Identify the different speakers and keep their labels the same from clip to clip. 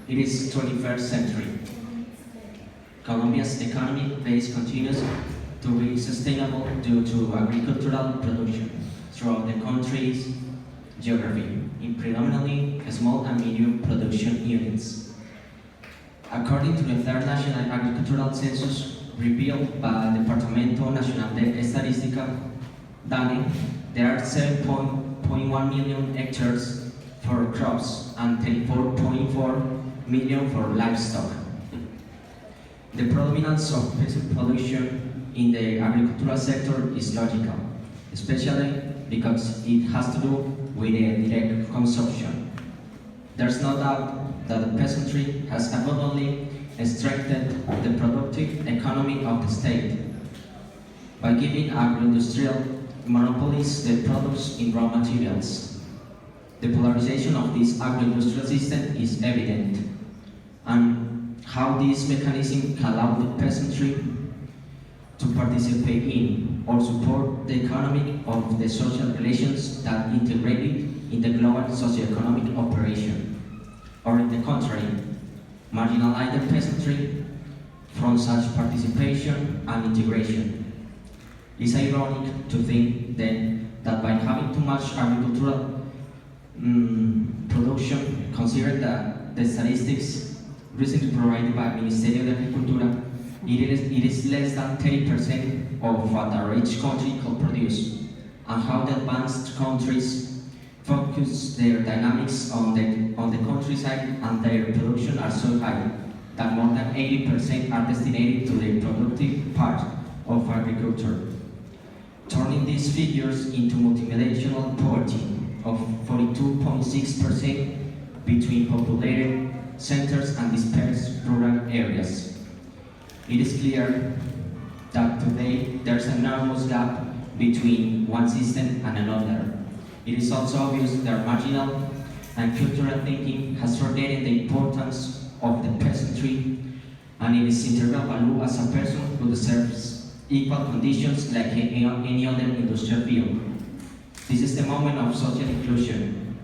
Speaker 1: It is 21st century. Colombia's economic base continues to be sustainable due to agricultural production throughout the country's geography, in predominantly small and medium production units. According to the third National Agricultural Census revealed by Departamento Nacional de Estadística, DANE, there are 7.1 million hectares for crops and 34.4 million for livestock. The predominance of peasant production in the agricultural sector is logical, especially because it has to do with the direct consumption. There's no doubt that the peasantry has abundantly strengthened the productive economy of the state by giving agro-industrial monopolies the products in raw materials. The polarization of this agro-industrial system is evident, and how this mechanism can allow the peasantry to participate in or support the economic of the social relations that integrated in the global socio-economic operation, or in the contrary, marginalize the peasantry from such participation and integration. It's ironic to think then that by having too much agricultural production, considering that the statistics recently provided by Ministerio de Agricultura, it is less than 30% of what a rich country could produce, and how the advanced countries focus their dynamics on the countryside and their production are so high that more than 80% are destined to the productive part of agriculture, turning these figures into multidimensional poverty of 42.6% between populated centers and dispersed rural areas. It is clear that today there's an enormous gap between one system and another. It is also obvious that marginal and cultural thinking has forgotten the importance of the peasantry and its integral value as a person who deserves equal conditions like any other industrial field. This is the moment of social inclusion,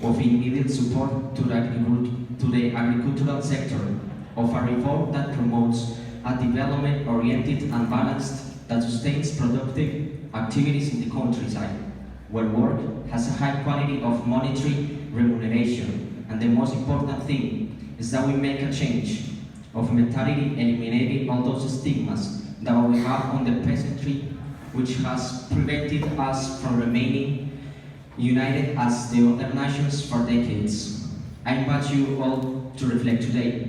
Speaker 1: of immediate support to the agricultural sector, of a reform that promotes a development oriented and balanced that sustains productive activities in the countryside, where work has a high quality of monetary remuneration. And the most important thing is that we make a change of mentality, eliminating all those stigmas that we have on the peasantry, which has prevented us from remaining united as the other nations for decades. I invite you all to reflect today,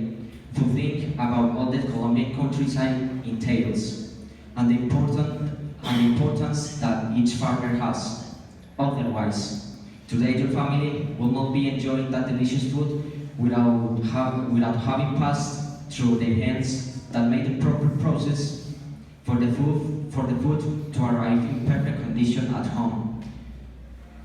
Speaker 1: to think about all the Colombian countryside entails, and the importance that each farmer has. Otherwise, today your family will not be enjoying that delicious food without having passed through the hands that made the proper process for the food to arrive in perfect condition at home.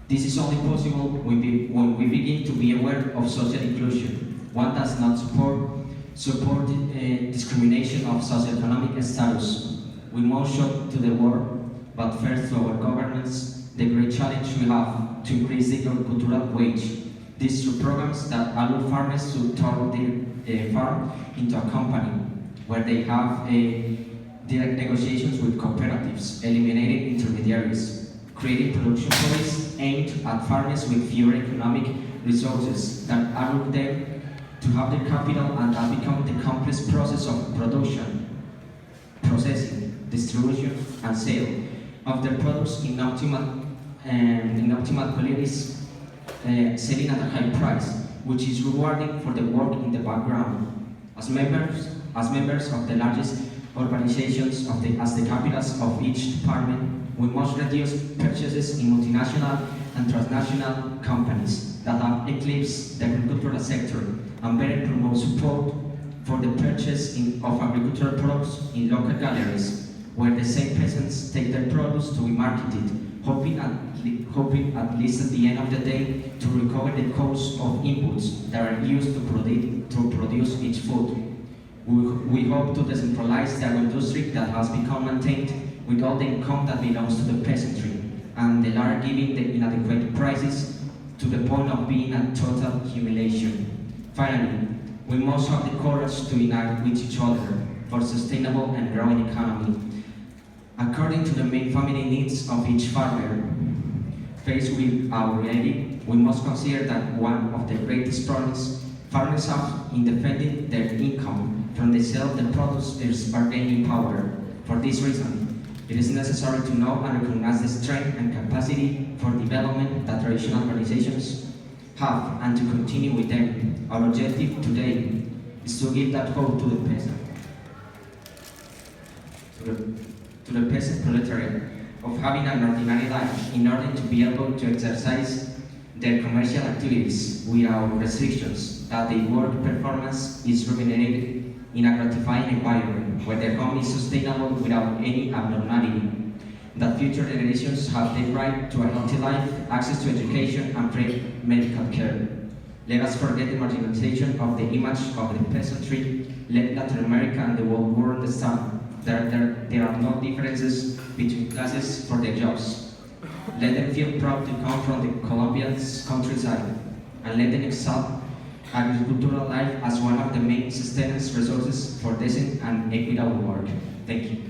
Speaker 1: This is only possible when we begin to be aware of social inclusion. One does not support discrimination of socioeconomic status. We must show to the world, but first to our governments, the great challenge we have to increase the agricultural wage. These through programs that allow farmers to turn their farm into a company, where they have direct negotiations with cooperatives, eliminating intermediaries, creating production policies aimed at farmers with fewer economic resources that allow them to have their capital and that become the complex process of production, processing, distribution, and sale of their products in optimal qualities, selling at a high price, which is rewarding for the work in the background. As members of the largest organizations as the capitals of each department, we must reduce purchases in multinational and transnational companies that have eclipsed the agricultural sector and better promote support for the purchase of agricultural products in local galleries, where the same peasants take their products to be marketed, hoping at least at the end of the day to recover the cost of inputs that are used to produce each food. We hope to decentralize the agro-industry that has become maintained with all the income that belongs to the peasantry, and they are giving the inadequate prices to the point of being a total humiliation. Finally, we must have the courage to unite with each other for sustainable and growing economy. According to the main family needs of each farmer, faced with our reality, we must consider that one of the greatest problems farmers have in defending their income from the sale of the products is bargaining power. For this reason, it is necessary to know and recognize the strength and capacity for development that traditional organizations have and to continue with them. Our objective today is to give that hope to the peasant, to the peasant proletariat of having an ordinary life in order to be able to exercise their commercial activities without restrictions, that their work performance is remunerated in a gratifying environment where their home is sustainable without any abnormality, that future generations have the right to a healthy life, access to education, and free medical care. Let us forget the marginalization of the image of the peasantry. Let Latin America and the world understand that there are no differences between classes for their jobs. Let them feel proud to come from the Colombian's countryside, and let them exalt agricultural life as one of the main sustenance resources for decent and equitable work. Thank you.